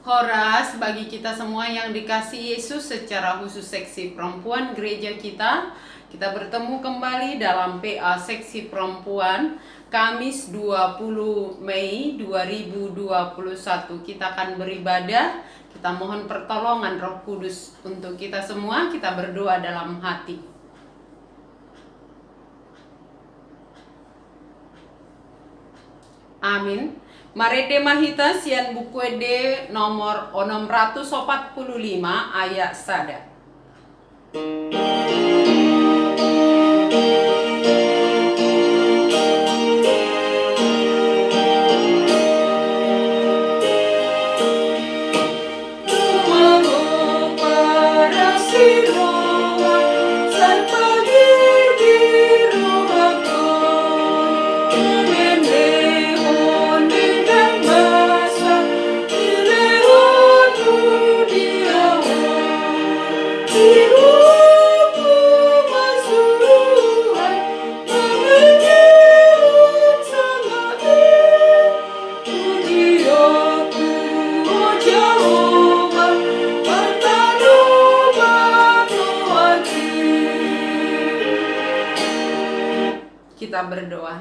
Horas bagi kita semua yang dikasihi Yesus, secara khusus seksi perempuan gereja kita. Kita bertemu kembali dalam PA seksi perempuan Kamis 20 Mei 2021. Kita akan beribadah. Kita mohon pertolongan Roh Kudus untuk kita semua. Kita berdoa dalam hati. Amin. Marede mahita sian buku de nomor 645 ayat sada. Kita berdoa.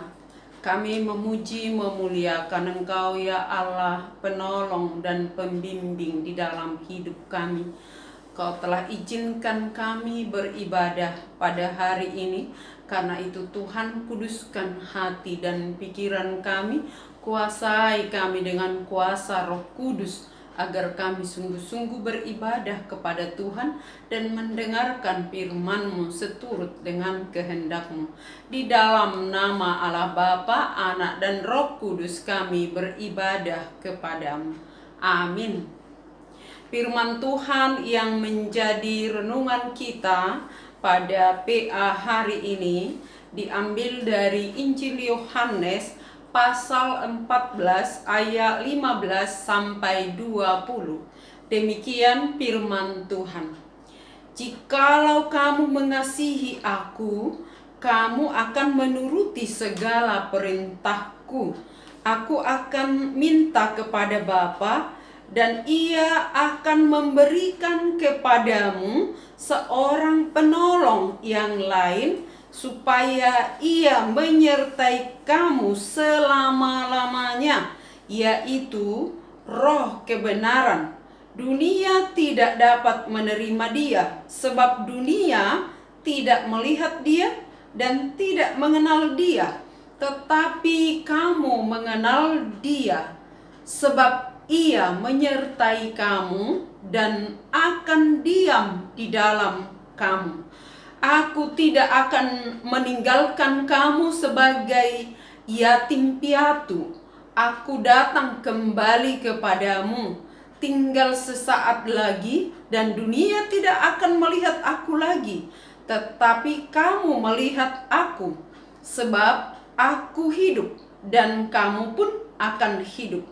Kami memuji memuliakan Engkau ya Allah, penolong dan pembimbing di dalam hidup kami. Kau telah izinkan kami beribadah pada hari ini. Karena itu Tuhan, kuduskan hati dan pikiran kami. Kuasai kami dengan kuasa Roh Kudus, agar kami sungguh-sungguh beribadah kepada Tuhan dan mendengarkan firman-Mu seturut dengan kehendak-Mu. Di dalam nama Allah Bapa, Anak, dan Roh Kudus kami beribadah kepadamu. Amin. Firman Tuhan yang menjadi renungan kita pada PA hari ini diambil dari Injil Yohanes pasal 14 ayat 15 sampai 20. Demikian firman Tuhan. Jikalau kamu mengasihi aku, kamu akan menuruti segala perintahku. Aku akan minta kepada Bapa, dan Ia akan memberikan kepadamu seorang penolong yang lain, supaya Ia menyertai kamu selama-lamanya, yaitu Roh kebenaran. Dunia tidak dapat menerima Dia, sebab dunia tidak melihat Dia dan tidak mengenal Dia. Tetapi kamu mengenal Dia, sebab Ia menyertai kamu dan akan diam di dalam kamu. Aku tidak akan meninggalkan kamu sebagai yatim piatu. Aku datang kembali kepadamu. Tinggal sesaat lagi dan dunia tidak akan melihat aku lagi. Tetapi kamu melihat aku, sebab aku hidup dan kamu pun akan hidup.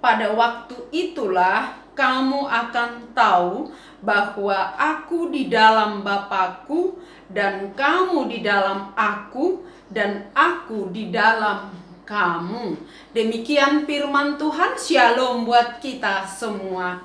Pada waktu itulah kamu akan tahu bahwa aku di dalam Bapa-Ku dan kamu di dalam aku dan aku di dalam kamu. Demikian firman Tuhan. Shalom buat kita semua.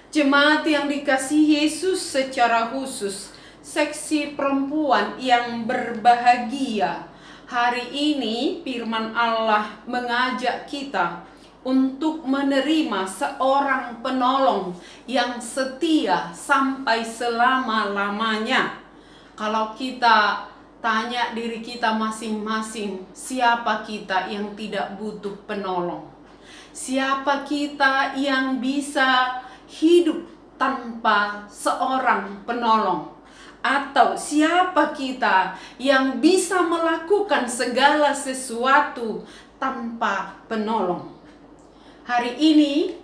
Jemaat yang dikasihi Yesus, secara khusus seksi perempuan yang berbahagia. Hari ini firman Allah mengajak kita untuk menerima seorang penolong yang setia sampai selama-lamanya. Kalau kita tanya diri kita masing-masing, siapa kita yang tidak butuh penolong? Siapa kita yang bisa hidup tanpa seorang penolong? Atau siapa kita yang bisa melakukan segala sesuatu tanpa penolong? Hari ini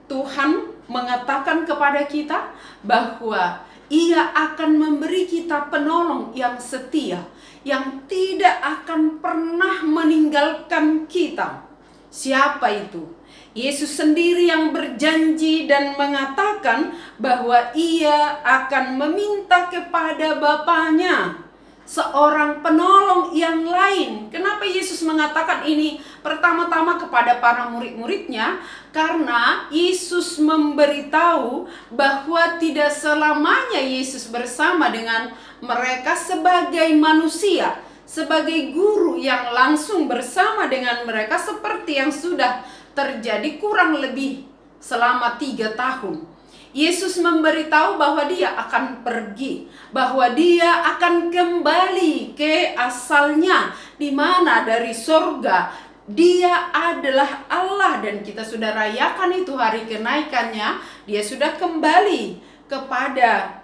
Tuhan mengatakan kepada kita bahwa Ia akan memberi kita penolong yang setia, yang tidak akan pernah meninggalkan kita. Siapa itu? Yesus sendiri yang berjanji dan mengatakan bahwa Ia akan meminta kepada Bapanya seorang penolong yang lain. Kenapa Yesus mengatakan ini pertama-tama kepada para murid-muridnya? Karena Yesus memberitahu bahwa tidak selamanya Yesus bersama dengan mereka sebagai manusia, sebagai guru yang langsung bersama dengan mereka, seperti yang sudah terjadi kurang lebih selama 3 tahun. Yesus memberitahu bahwa dia akan pergi, bahwa dia akan kembali ke asalnya, di mana dari sorga dia adalah Allah, dan kita sudah rayakan itu hari kenaikannya. Dia sudah kembali kepada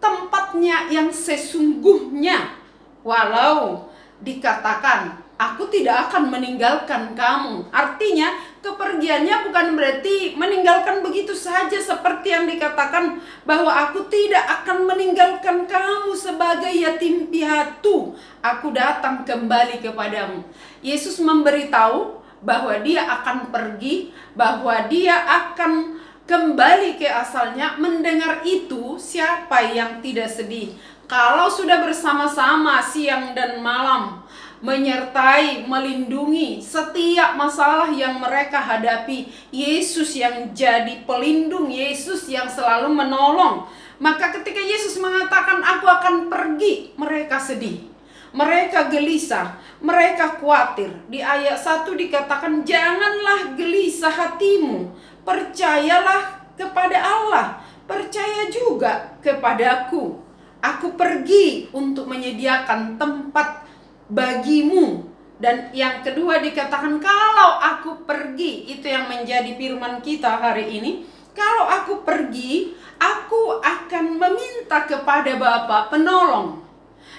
tempatnya yang sesungguhnya. Walau dikatakan, aku tidak akan meninggalkan kamu. Artinya kepergiannya bukan berarti meninggalkan begitu saja, seperti yang dikatakan bahwa aku tidak akan meninggalkan kamu sebagai yatim piatu. Aku datang kembali kepadamu. Yesus memberitahu bahwa dia akan pergi, bahwa dia akan kembali ke asalnya. Mendengar itu, siapa yang tidak sedih? Kalau sudah bersama-sama siang dan malam, menyertai, melindungi setiap masalah yang mereka hadapi, Yesus yang jadi pelindung, Yesus yang selalu menolong. Maka ketika Yesus mengatakan aku akan pergi, mereka sedih, mereka gelisah, mereka khawatir. Di ayat 1 dikatakan, janganlah gelisah hatimu, percayalah kepada Allah, percaya juga kepadaku. Aku pergi untuk menyediakan tempat bagimu. Dan yang kedua dikatakan, kalau aku pergi, itu yang menjadi firman kita hari ini. Kalau aku pergi, aku akan meminta kepada Bapa penolong.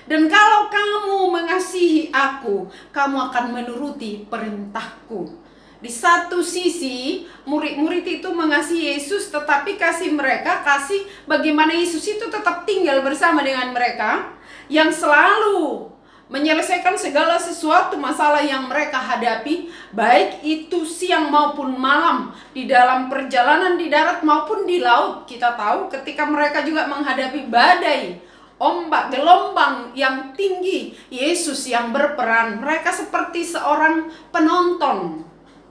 Dan kalau kamu mengasihi aku, kamu akan menuruti perintahku. Di satu sisi, murid-murid itu mengasihi Yesus, tetapi kasih mereka, kasih bagaimana Yesus itu tetap tinggal bersama dengan mereka, yang selalu menyelesaikan segala sesuatu masalah yang mereka hadapi, baik itu siang maupun malam, di dalam perjalanan di darat maupun di laut. Kita tahu ketika mereka juga menghadapi badai, ombak, gelombang yang tinggi, Yesus yang berperan. Mereka seperti seorang penonton,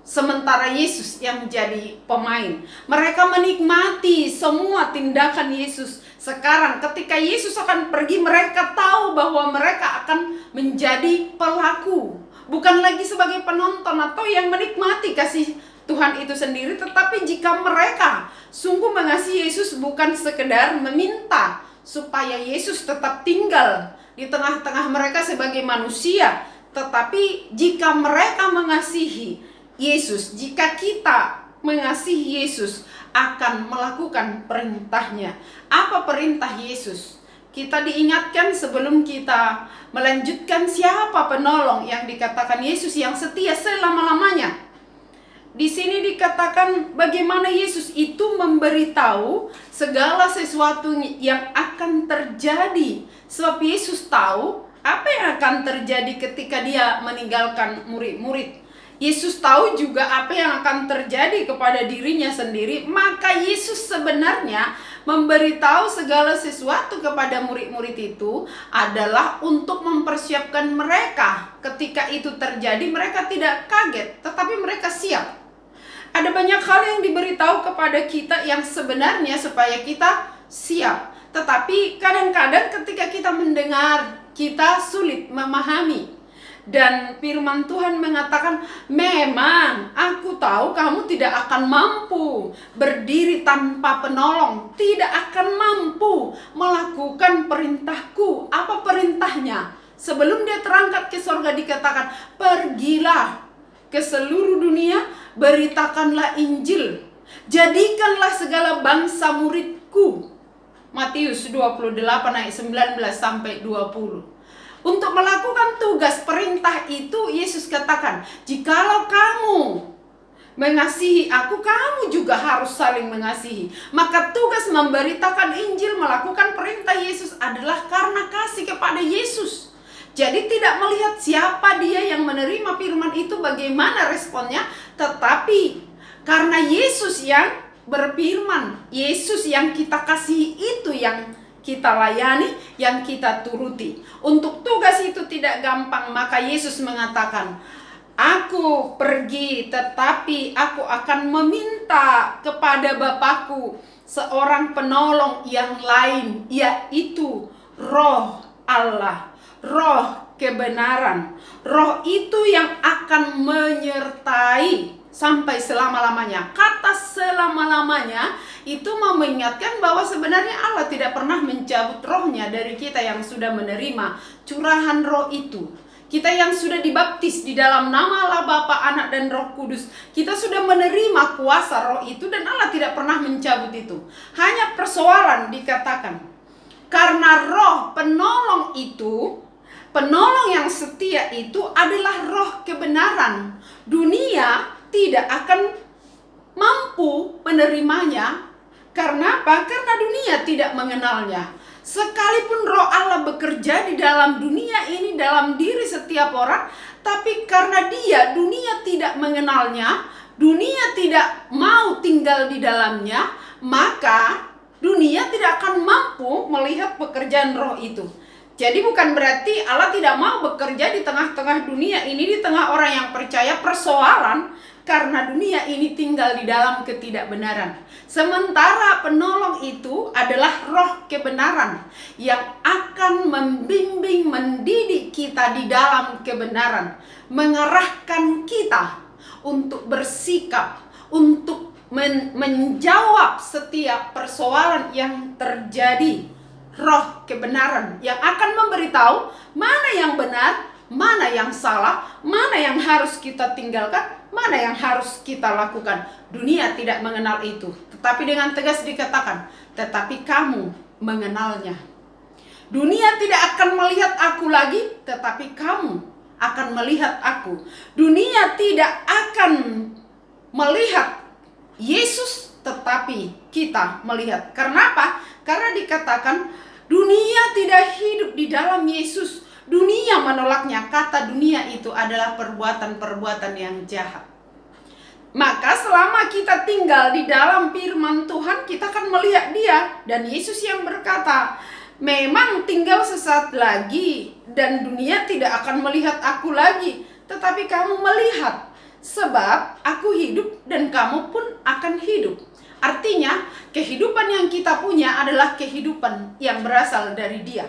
sementara Yesus yang menjadi pemain. Mereka menikmati semua tindakan Yesus. Sekarang ketika Yesus akan pergi, mereka tahu bahwa mereka akan menjadi pelaku. Bukan lagi sebagai penonton atau yang menikmati kasih Tuhan itu sendiri. Tetapi jika mereka sungguh mengasihi Yesus, bukan sekedar meminta supaya Yesus tetap tinggal di tengah-tengah mereka sebagai manusia, tetapi jika mereka mengasihi Yesus, jika kita mengasihi Yesus, akan melakukan perintahnya. Apa perintah Yesus? Kita diingatkan sebelum kita melanjutkan siapa penolong yang dikatakan Yesus yang setia selama-lamanya. Di sini dikatakan bagaimana Yesus itu memberitahu segala sesuatu yang akan terjadi. Sebab Yesus tahu apa yang akan terjadi ketika dia meninggalkan murid-murid. Yesus tahu juga apa yang akan terjadi kepada dirinya sendiri. Maka Yesus sebenarnya memberitahu segala sesuatu kepada murid-murid itu adalah untuk mempersiapkan mereka. Ketika itu terjadi, mereka tidak kaget, tetapi mereka siap. Ada banyak hal yang diberitahu kepada kita yang sebenarnya supaya kita siap. Tetapi kadang-kadang ketika kita mendengar, kita sulit memahami. Dan firman Tuhan mengatakan, memang aku tahu kamu tidak akan mampu berdiri tanpa penolong, tidak akan mampu melakukan perintahku. Apa perintahnya? Sebelum dia terangkat ke sorga dikatakan, pergilah ke seluruh dunia, beritakanlah Injil, jadikanlah segala bangsa muridku. Matius 28 ayat 19 sampai 20. Untuk melakukan tugas perintah itu, Yesus katakan, jikalau kamu mengasihi aku, kamu juga harus saling mengasihi. Maka tugas memberitakan Injil, melakukan perintah Yesus adalah karena kasih kepada Yesus. Jadi tidak melihat siapa dia yang menerima firman itu, bagaimana responnya, tetapi karena Yesus yang berfirman, Yesus yang kita kasihi itu yang kita layani, yang kita turuti. Untuk tugas itu tidak gampang, maka Yesus mengatakan, Aku pergi, tetapi aku akan meminta kepada Bapakku seorang penolong yang lain, yaitu Roh Allah, Roh kebenaran. Roh itu yang akan menyertai sampai selama-lamanya. Kata selama-lamanya itu mau mengingatkan bahwa sebenarnya Allah tidak pernah mencabut rohnya dari kita yang sudah menerima curahan roh itu. Kita yang sudah dibaptis di dalam nama Allah Bapa, Anak, dan Roh Kudus, kita sudah menerima kuasa roh itu dan Allah tidak pernah mencabut itu. Hanya persoalan dikatakan, karena roh penolong itu, penolong yang setia itu adalah roh kebenaran. Dunia tidak akan mampu menerimanya. Karena apa? Karena dunia tidak mengenalnya. Sekalipun roh Allah bekerja di dalam dunia ini, dalam diri setiap orang, tapi karena dunia tidak mengenalnya, dunia tidak mau tinggal di dalamnya, maka dunia tidak akan mampu melihat pekerjaan roh itu. Jadi bukan berarti Allah tidak mau bekerja di tengah-tengah dunia ini, di tengah orang yang percaya. Persoalan karena dunia ini tinggal di dalam ketidakbenaran. Sementara penolong itu adalah roh kebenaran yang akan membimbing, mendidik kita di dalam kebenaran, mengarahkan kita untuk bersikap, untuk menjawab setiap persoalan yang terjadi. Roh kebenaran yang akan memberitahu mana yang benar, mana yang salah, mana yang harus kita tinggalkan, mana yang harus kita lakukan. Dunia tidak mengenal itu, tetapi dengan tegas dikatakan, tetapi kamu mengenalnya. Dunia tidak akan melihat aku lagi, tetapi kamu akan melihat aku. Dunia tidak akan melihat Yesus, tetapi kita melihat. Karena apa? Karena dikatakan dunia tidak hidup di dalam Yesus. Dunia menolaknya. Kata dunia itu adalah perbuatan-perbuatan yang jahat. Maka selama kita tinggal di dalam firman Tuhan, kita akan melihat Dia. Dan Yesus yang berkata, memang tinggal sesaat lagi dan dunia tidak akan melihat aku lagi, tetapi kamu melihat, sebab aku hidup dan kamu pun akan hidup. Artinya kehidupan yang kita punya adalah kehidupan yang berasal dari Dia.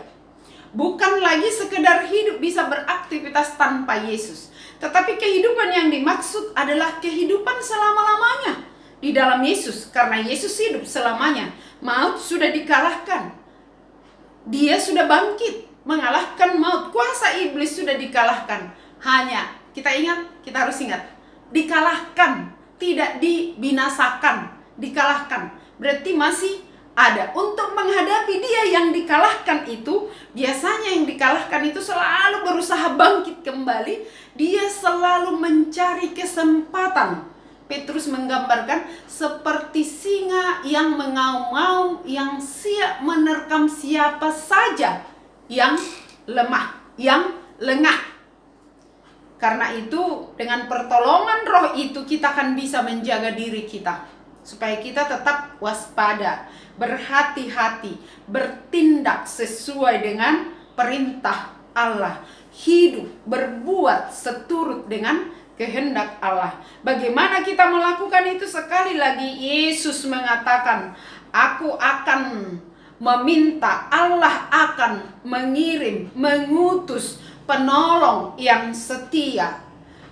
Bukan lagi sekedar hidup bisa beraktivitas tanpa Yesus, tetapi kehidupan yang dimaksud adalah kehidupan selama-lamanya di dalam Yesus. Karena Yesus hidup selamanya, maut sudah dikalahkan. Dia sudah bangkit, mengalahkan maut. Kuasa iblis sudah dikalahkan. Hanya kita harus ingat, dikalahkan, tidak dibinasakan, dikalahkan. Berarti masih ada. Untuk menghadapi Dia yang dikalahkan itu, biasanya yang dikalahkan itu selalu berusaha bangkit kembali. Dia selalu mencari kesempatan. Petrus menggambarkan seperti singa yang mengaum-ngaum, yang siap menerkam siapa saja yang lemah, yang lengah. Karena itu dengan pertolongan roh itu kita akan bisa menjaga diri kita, supaya kita tetap waspada, berhati-hati, bertindak sesuai dengan perintah Allah, hidup, berbuat seturut dengan kehendak Allah. Bagaimana kita melakukan itu? Sekali lagi Yesus mengatakan, aku akan meminta, Allah akan mengirim, mengutus penolong yang setia.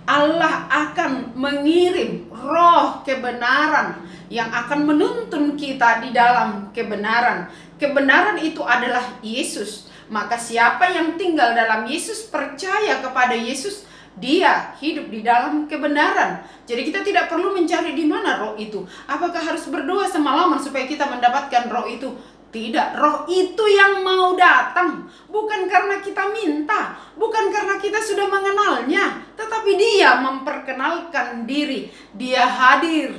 Allah akan mengirim roh kebenaran yang akan menuntun kita di dalam kebenaran. Kebenaran itu adalah Yesus. Maka siapa yang tinggal dalam Yesus, percaya kepada Yesus, dia hidup di dalam kebenaran. Jadi kita tidak perlu mencari di mana roh itu. Apakah harus berdoa semalaman supaya kita mendapatkan roh itu? Tidak, roh itu yang mau datang. Bukan karena kita minta, bukan karena kita sudah mengenalnya, tetapi Dia memperkenalkan diri. Dia hadir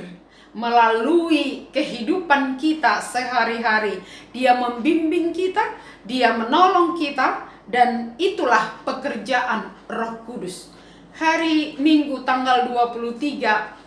melalui kehidupan kita sehari-hari. Dia membimbing kita, Dia menolong kita, dan itulah pekerjaan Roh Kudus. Hari Minggu tanggal 23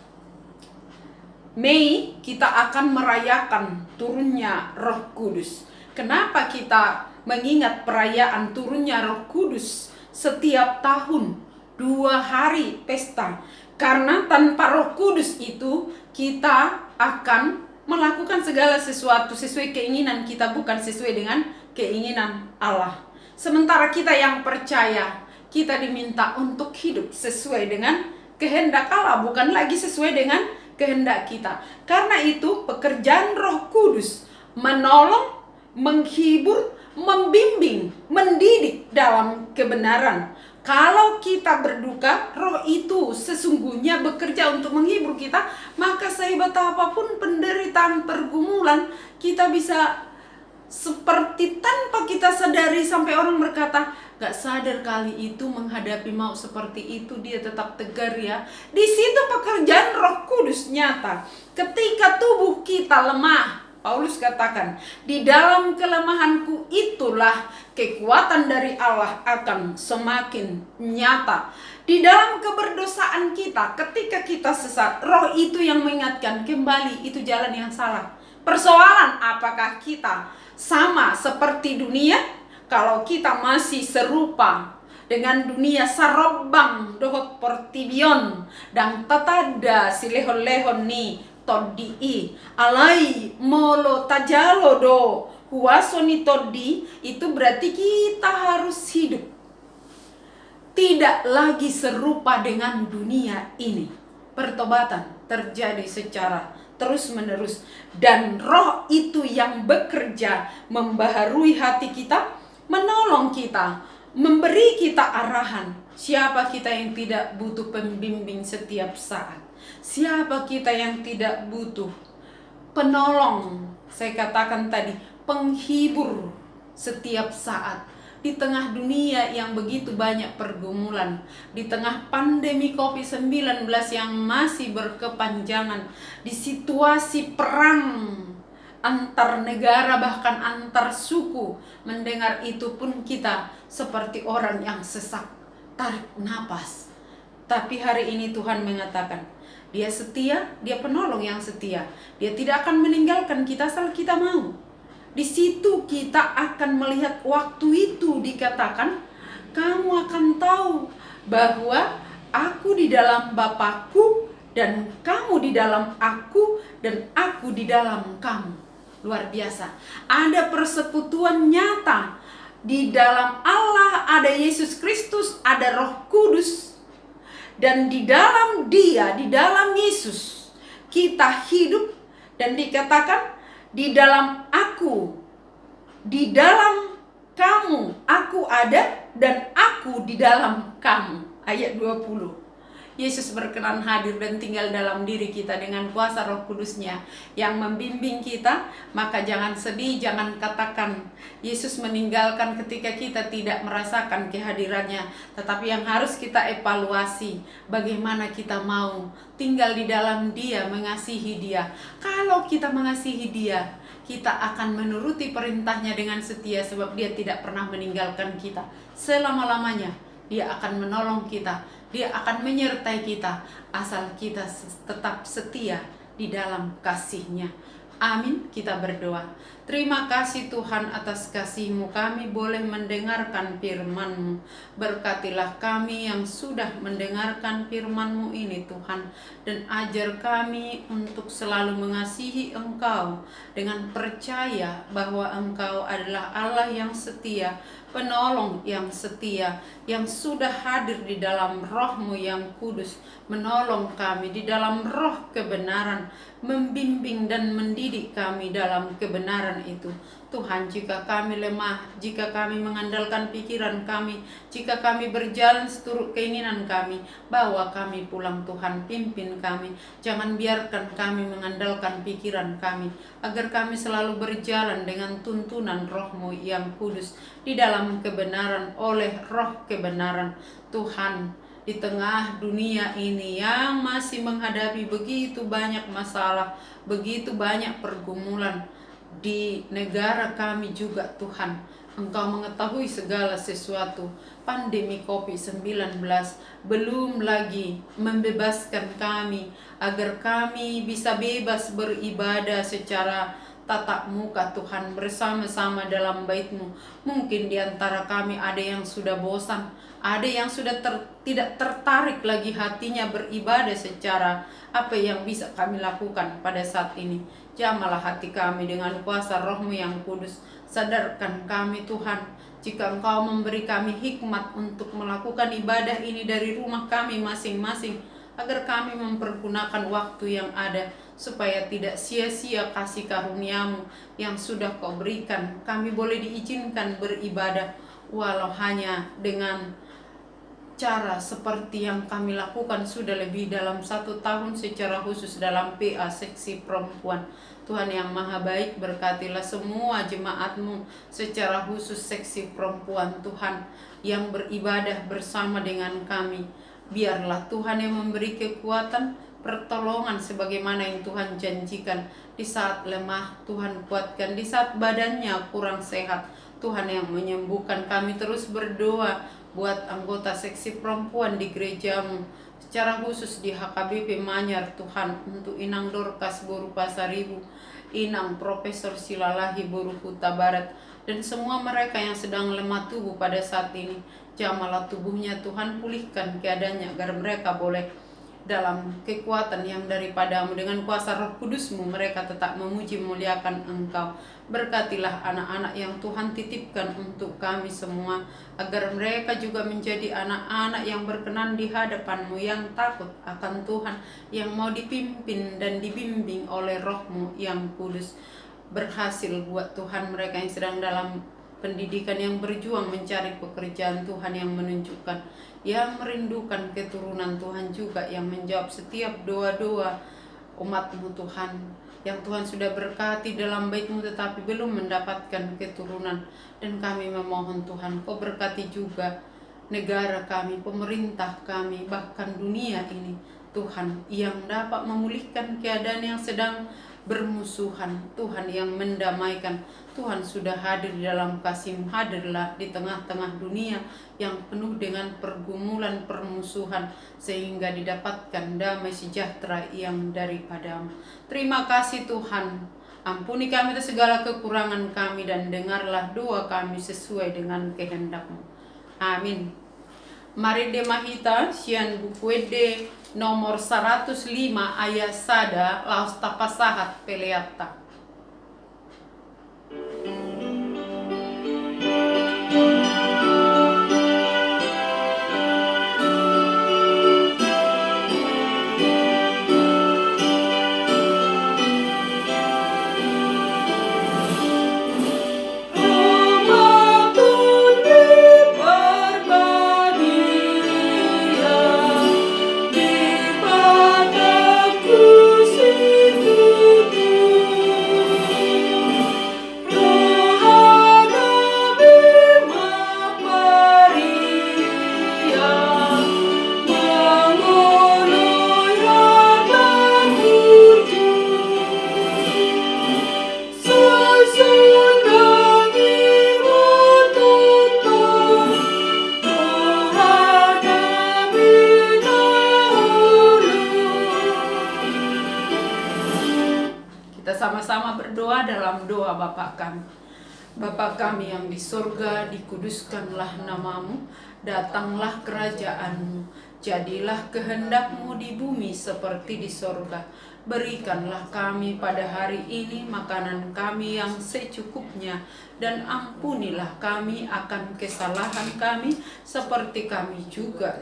Mei kita akan merayakan turunnya Roh Kudus. Kenapa kita mengingat perayaan turunnya Roh Kudus setiap tahun 2 hari pesta? Karena tanpa Roh Kudus itu kita akan melakukan segala sesuatu sesuai keinginan kita, bukan sesuai dengan keinginan Allah. Sementara kita yang percaya, kita diminta untuk hidup sesuai dengan kehendak Allah, bukan lagi sesuai dengan kehendak kita. Karena itu pekerjaan Roh Kudus menolong, menghibur, membimbing, mendidik dalam kebenaran. Kalau kita berduka, Roh itu sesungguhnya bekerja untuk menghibur kita. Maka sehebat apapun penderitaan, pergumulan, kita bisa seperti tanpa kita sadari, sampai orang berkata, gak sadar kali itu menghadapi maut seperti itu, dia tetap tegar ya. Di situ pekerjaan Roh Kudus nyata. Ketika tubuh kita lemah, Paulus katakan, di dalam kelemahanku itulah kekuatan dari Allah akan semakin nyata. Di dalam keberdosaan kita, ketika kita sesat, Roh itu yang mengingatkan kembali, itu jalan yang salah. Persoalan apakah kita sama seperti dunia? Kalau kita masih serupa dengan dunia, sarobang dohot portibion dan tatada silehon-lehon ni toddi alai molo tajalo do huasoni toddi, itu berarti kita harus hidup tidak lagi serupa dengan dunia ini. Pertobatan terjadi secara terus-menerus, dan Roh itu yang bekerja membaharui hati kita, menolong kita, memberi kita arahan. Siapa kita yang tidak butuh pembimbing setiap saat? Siapa kita yang tidak butuh penolong? Saya katakan tadi, penghibur setiap saat. Di tengah dunia yang begitu banyak pergumulan, di tengah pandemi COVID-19 yang masih berkepanjangan, di situasi perang antar negara, bahkan antar suku, mendengar itu pun kita seperti orang yang sesak, tarik napas. Tapi hari ini Tuhan mengatakan, Dia setia, Dia penolong yang setia. Dia tidak akan meninggalkan kita asal kita mau. Di situ kita akan melihat, waktu itu dikatakan, kamu akan tahu bahwa aku di dalam Bapakku dan kamu di dalam aku dan aku di dalam kamu. Luar biasa. Ada persekutuan nyata. Di dalam Allah ada Yesus Kristus, ada Roh Kudus. Dan di dalam Dia, di dalam Yesus, kita hidup. Dan dikatakan, di dalam aku, di dalam kamu, aku ada dan aku di dalam kamu. Ayat 20. Yesus berkenan hadir dan tinggal dalam diri kita dengan kuasa Roh Kudus-Nya yang membimbing kita. Maka jangan sedih, jangan katakan Yesus meninggalkan ketika kita tidak merasakan kehadirannya. Tetapi yang harus kita evaluasi, bagaimana kita mau tinggal di dalam Dia, mengasihi Dia. Kalau kita mengasihi Dia, kita akan menuruti perintahnya dengan setia, sebab Dia tidak pernah meninggalkan kita selama-lamanya. Dia akan menolong kita, Dia akan menyertai kita, asal kita tetap setia di dalam kasih-Nya. Amin. Kita berdoa. Terima kasih Tuhan atas kasih-Mu, kami boleh mendengarkan firman-Mu. Berkatilah kami yang sudah mendengarkan firman-Mu ini Tuhan, dan ajar kami untuk selalu mengasihi Engkau dengan percaya bahwa Engkau adalah Allah yang setia, penolong yang setia, yang sudah hadir di dalam Roh-Mu yang kudus, menolong kami di dalam roh kebenaran, membimbing dan mendidik kami dalam kebenaran itu. Tuhan, jika kami lemah, jika kami mengandalkan pikiran kami, jika kami berjalan seturut keinginan kami, bawa kami pulang Tuhan, pimpin kami. Jangan biarkan kami mengandalkan pikiran kami, agar kami selalu berjalan dengan tuntunan Roh-Mu yang kudus di dalam kebenaran, oleh roh kebenaran. Tuhan, di tengah dunia ini yang masih menghadapi begitu banyak masalah, begitu banyak pergumulan, di negara kami juga Tuhan, Engkau mengetahui segala sesuatu. Pandemi COVID-19 belum lagi membebaskan kami, agar kami bisa bebas beribadah secara tatap muka Tuhan bersama-sama dalam bait-Mu. Mungkin di antara kami ada yang sudah bosan, ada yang sudah tidak tertarik lagi hatinya beribadah secara apa yang bisa kami lakukan pada saat ini. Jamalah hati kami dengan kuasa Roh-Mu yang kudus. Sadarkan kami Tuhan, jika Engkau memberi kami hikmat untuk melakukan ibadah ini dari rumah kami masing-masing, agar kami mempergunakan waktu yang ada, supaya tidak sia-sia kasih karunia-Mu yang sudah Kau berikan. Kami boleh diizinkan beribadah, walau hanya dengan cara seperti yang kami lakukan sudah lebih dalam 1 tahun secara khusus dalam PA Seksi Perempuan. Tuhan yang Maha Baik, berkatilah semua jemaat-Mu secara khusus Seksi Perempuan Tuhan yang beribadah bersama dengan kami. Biarlah Tuhan yang memberi kekuatan, pertolongan sebagaimana yang Tuhan janjikan. Di saat lemah Tuhan kuatkan, di saat badannya kurang sehat Tuhan yang menyembuhkan. Kami terus berdoa buat anggota seksi perempuan di gereja-Mu, secara khusus di HKBP Manyar Tuhan, untuk Inang Dorcas Boru Pasaribu, Inang Profesor Silalahi Boru Huta Barat, dan semua mereka yang sedang lemah tubuh pada saat ini. Jamalah tubuhnya Tuhan, pulihkan keadaannya agar mereka boleh dalam kekuatan yang daripada-Mu. Dengan kuasa Roh Kudus-Mu mereka tetap memuji muliakan Engkau. Berkatilah anak-anak yang Tuhan titipkan untuk kami semua, agar mereka juga menjadi anak-anak yang berkenan di hadapan-Mu, yang takut akan Tuhan, yang mau dipimpin dan dibimbing oleh Roh-Mu yang kudus. Berhasil buat Tuhan mereka yang sedang dalam pendidikan, yang berjuang mencari pekerjaan Tuhan, yang menunjukkan, yang merindukan keturunan Tuhan juga, yang menjawab setiap doa-doa umat-Mu Tuhan, yang Tuhan sudah berkati dalam bait-Mu tetapi belum mendapatkan keturunan. Dan kami memohon Tuhan, Kau berkati juga negara kami, pemerintah kami, bahkan dunia ini Tuhan, yang dapat memulihkan keadaan yang sedang bermusuhan. Tuhan yang mendamaikan. Tuhan sudah hadir di dalam kasih-Mu, hadirlah di tengah-tengah dunia yang penuh dengan pergumulan permusuhan, sehingga didapatkan damai sejahtera yang daripada-Mu. Terima kasih Tuhan. Ampuni kami atas segala kekurangan kami, dan dengarlah doa kami sesuai dengan kehendak-Mu. Amin. Mari demahita sian buku de nomor 105 ayat sada laos tapasahat peleata. Sama-sama berdoa dalam doa Bapa kami. Bapa kami yang di surga, dikuduskanlah nama-Mu, datanglah kerajaan-Mu, jadilah kehendak-Mu di bumi seperti di surga. Berikanlah kami pada hari ini makanan kami yang secukupnya, dan ampunilah kami akan kesalahan kami, seperti kami juga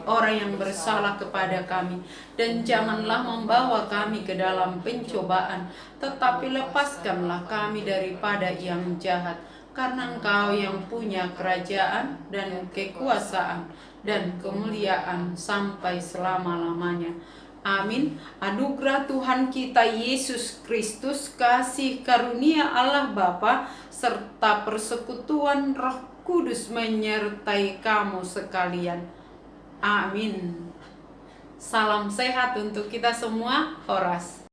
orang yang bersalah kepada kami. Dan janganlah membawa kami ke dalam pencobaan, tetapi lepaskanlah kami daripada yang jahat. Karena Engkau yang punya kerajaan dan kekuasaan dan kemuliaan sampai selama-lamanya. Amin. Anugerah Tuhan kita Yesus Kristus, kasih karunia Allah Bapa, serta persekutuan Roh Kudus menyertai kamu sekalian. Amin. Salam sehat untuk kita semua. Horas.